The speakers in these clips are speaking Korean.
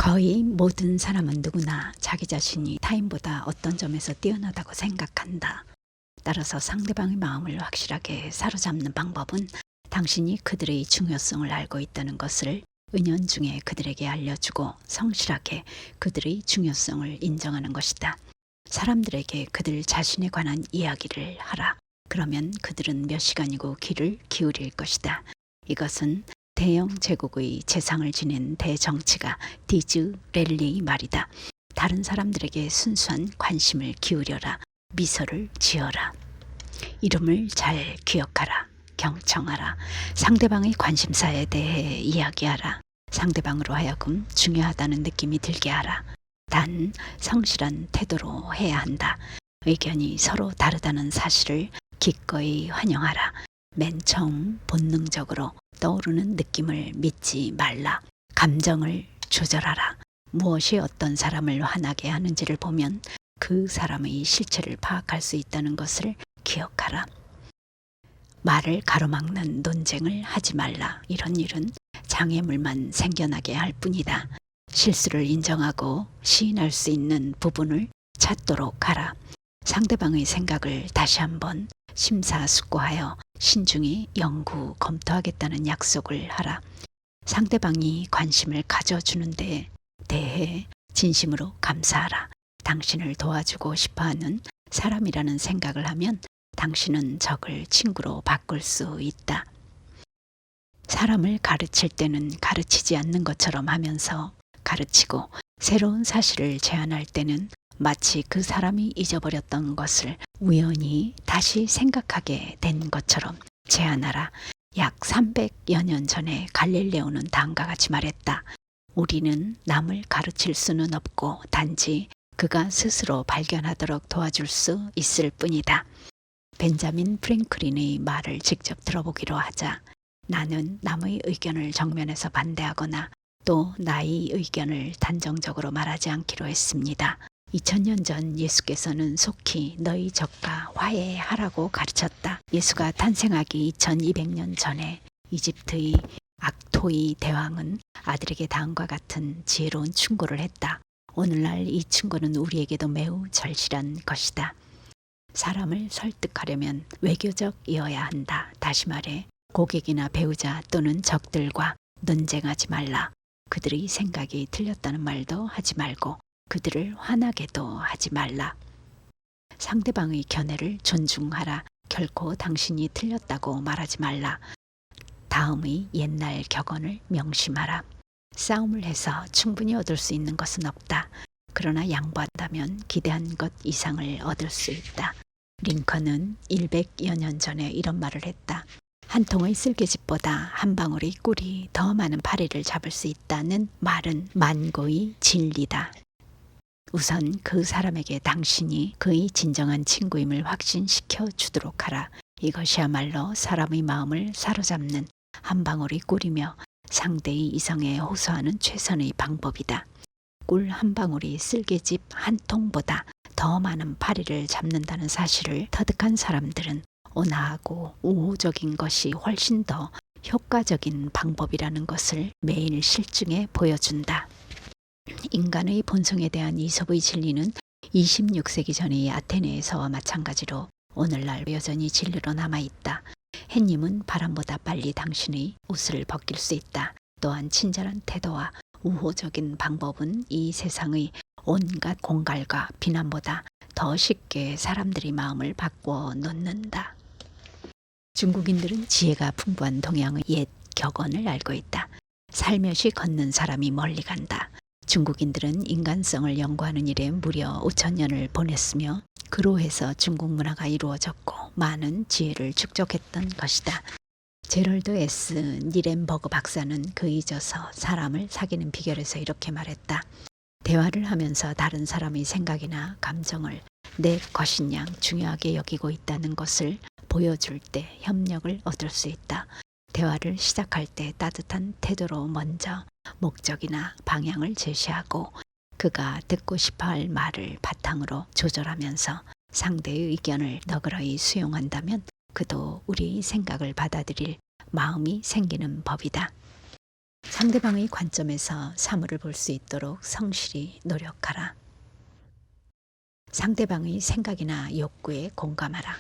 거의 모든 사람은 누구나 자기 자신이 타인보다 어떤 점에서 뛰어나다고 생각한다. 따라서 상대방의 마음을 확실하게 사로잡는 방법은 당신이 그들의 중요성을 알고 있다는 것을 은연중에 그들에게 알려주고 성실하게 그들의 중요성을 인정하는 것이다. 사람들에게 그들 자신에 관한 이야기를 하라. 그러면 그들은 몇 시간이고 귀를 기울일 것이다. 이것은 대영 제국의 재상을 지낸 대정치가 디즈렐리의 말이다. 다른 사람들에게 순수한 관심을 기울여라. 미소를 지어라. 이름을 잘 기억하라. 경청하라. 상대방의 관심사에 대해 이야기하라. 상대방으로 하여금 중요하다는 느낌이 들게 하라. 단 성실한 태도로 해야 한다. 의견이 서로 다르다는 사실을 기꺼이 환영하라. 맨 처음 본능적으로 떠오르는 느낌을 믿지 말라. 감정을 조절하라. 무엇이 어떤 사람을 화나게 하는지를 보면 그 사람의 실체를 파악할 수 있다는 것을 기억하라. 말을 가로막는 논쟁을 하지 말라. 이런 일은 장애물만 생겨나게 할 뿐이다. 실수를 인정하고 시인할 수 있는 부분을 찾도록 하라. 상대방의 생각을 다시 한번 심사숙고하여 신중히 연구 검토하겠다는 약속을 하라. 상대방이 관심을 가져주는 데 대해 진심으로 감사하라. 당신을 도와주고 싶어하는 사람이라는 생각을 하면 당신은 적을 친구로 바꿀 수 있다. 사람을 가르칠 때는 가르치지 않는 것처럼 하면서 가르치고 새로운 사실을 제안할 때는 마치 그 사람이 잊어버렸던 것을 우연히 다시 생각하게 된 것처럼 제안하라. 약 300여 년 전에 갈릴레오는 다음과 같이 말했다. 우리는 남을 가르칠 수는 없고 단지 그가 스스로 발견하도록 도와줄 수 있을 뿐이다. 벤자민 프랭클린의 말을 직접 들어보기로 하자. 나는 남의 의견을 정면에서 반대하거나 또 나의 의견을 단정적으로 말하지 않기로 했습니다. 2000년 전 예수께서는 속히 너희 적과 화해하라고 가르쳤다. 예수가 탄생하기 2200년 전에 이집트의 악토이 대왕은 아들에게 다음과 같은 지혜로운 충고를 했다. 오늘날 이 충고는 우리에게도 매우 절실한 것이다. 사람을 설득하려면 외교적이어야 한다. 다시 말해 고객이나 배우자 또는 적들과 논쟁하지 말라. 그들의 생각이 틀렸다는 말도 하지 말고 그들을 화나게도 하지 말라. 상대방의 견해를 존중하라. 결코 당신이 틀렸다고 말하지 말라. 다음의 옛날 격언을 명심하라. 싸움을 해서 충분히 얻을 수 있는 것은 없다. 그러나 양보한다면 기대한 것 이상을 얻을 수 있다. 링컨은 100여 년 전에 이런 말을 했다. 한 통의 쓸개집보다 한 방울의 꿀이 더 많은 파리를 잡을 수 있다는 말은 만고의 진리다. 우선 그 사람에게 당신이 그의 진정한 친구임을 확신시켜 주도록 하라. 이것이야말로 사람의 마음을 사로잡는 한 방울의 꿀이며 상대의 이성에 호소하는 최선의 방법이다. 꿀 한 방울이 쓸개집 한 통보다 더 많은 파리를 잡는다는 사실을 터득한 사람들은 온화하고 우호적인 것이 훨씬 더 효과적인 방법이라는 것을 매일 실증해 보여준다. 인간의 본성에 대한 이솝의 진리는 26세기 전의 아테네에서와 마찬가지로 오늘날 여전히 진리로 남아있다. 햇님은 바람보다 빨리 당신의 옷을 벗길 수 있다. 또한 친절한 태도와 우호적인 방법은 이 세상의 온갖 공갈과 비난보다 더 쉽게 사람들의 마음을 바꾸어 놓는다. 중국인들은 지혜가 풍부한 동양의 옛 격언을 알고 있다. 살며시 걷는 사람이 멀리 간다. 중국인들은 인간성을 연구하는 일에 무려 5000년을 보냈으며 그로 해서 중국 문화가 이루어졌고 많은 지혜를 축적했던 것이다. 제럴드 S. 니렌버그 박사는 그에 잊어서 사람을 사귀는 비결에서 이렇게 말했다. 대화를 하면서 다른 사람의 생각이나 감정을 내 것인 양 중요하게 여기고 있다는 것을 보여줄 때 협력을 얻을 수 있다. 대화를 시작할 때 따뜻한 태도로 먼저 목적이나 방향을 제시하고 그가 듣고 싶어할 말을 바탕으로 조절하면서 상대의 의견을 너그러이 수용한다면 그도 우리의 생각을 받아들일 마음이 생기는 법이다. 상대방의 관점에서 사물을 볼 수 있도록 성실히 노력하라. 상대방의 생각이나 욕구에 공감하라.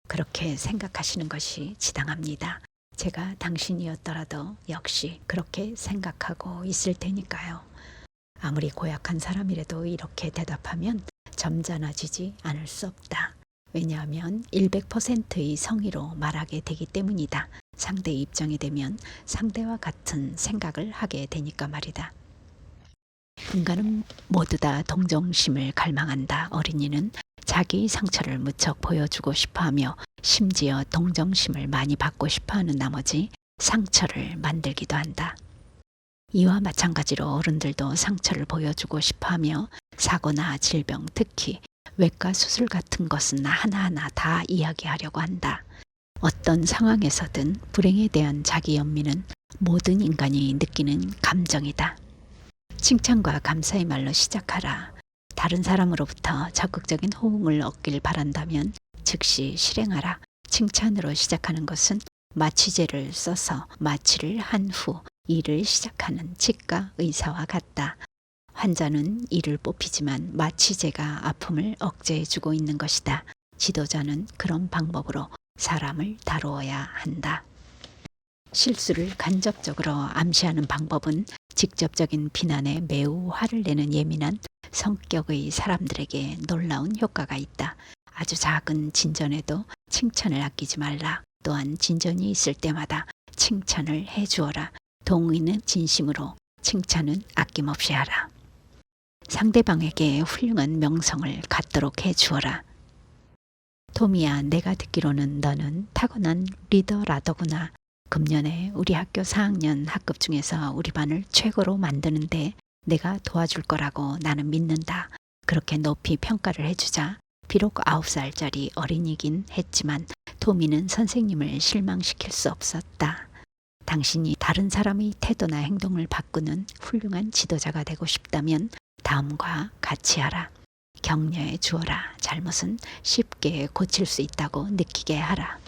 그렇게 생각하시는 것이 지당합니다. 제가 당신이었더라도 역시 그렇게 생각하고 있을 테니까요. 아무리 고약한 사람이라도 이렇게 대답하면 점잖아지지 않을 수 없다. 왜냐하면 100%의 성의로 말하게 되기 때문이다. 상대의 입장이 되면 상대와 같은 생각을 하게 되니까 말이다. 인간은 모두 다 동정심을 갈망한다. 어린이는 자기 상처를 무척 보여주고 싶어하며 심지어 동정심을 많이 받고 싶어하는 나머지 상처를 만들기도 한다. 이와 마찬가지로 어른들도 상처를 보여주고 싶어하며 사고나 질병, 특히 외과 수술 같은 것은 하나하나 다 이야기하려고 한다. 어떤 상황에서든 불행에 대한 자기 연민은 모든 인간이 느끼는 감정이다. 칭찬과 감사의 말로 시작하라. 다른 사람으로부터 적극적인 호응을 얻길 바란다면 즉시 실행하라. 칭찬으로 시작하는 것은 마취제를 써서 마취를 한 후 일을 시작하는 치과 의사와 같다. 환자는 이를 뽑히지만 마취제가 아픔을 억제해주고 있는 것이다. 지도자는 그런 방법으로 사람을 다루어야 한다. 실수를 간접적으로 암시하는 방법은 직접적인 비난에 매우 화를 내는 예민한 성격의 사람들에게 놀라운 효과가 있다. 아주 작은 진전에도 칭찬을 아끼지 말라. 또한 진전이 있을 때마다 칭찬을 해주어라. 동의는 진심으로, 칭찬은 아낌없이 하라. 상대방에게 훌륭한 명성을 갖도록 해주어라. 토미야, 내가 듣기로는 너는 타고난 리더라더구나. 금년에 우리 학교 4학년 학급 중에서 우리 반을 최고로 만드는데 내가 도와줄 거라고 나는 믿는다. 그렇게 높이 평가를 해주자 비록 9살짜리 어린이긴 했지만 토미는 선생님을 실망시킬 수 없었다. 당신이 다른 사람의 태도나 행동을 바꾸는 훌륭한 지도자가 되고 싶다면 다음과 같이 하라. 격려해 주어라. 잘못은 쉽게 고칠 수 있다고 느끼게 하라.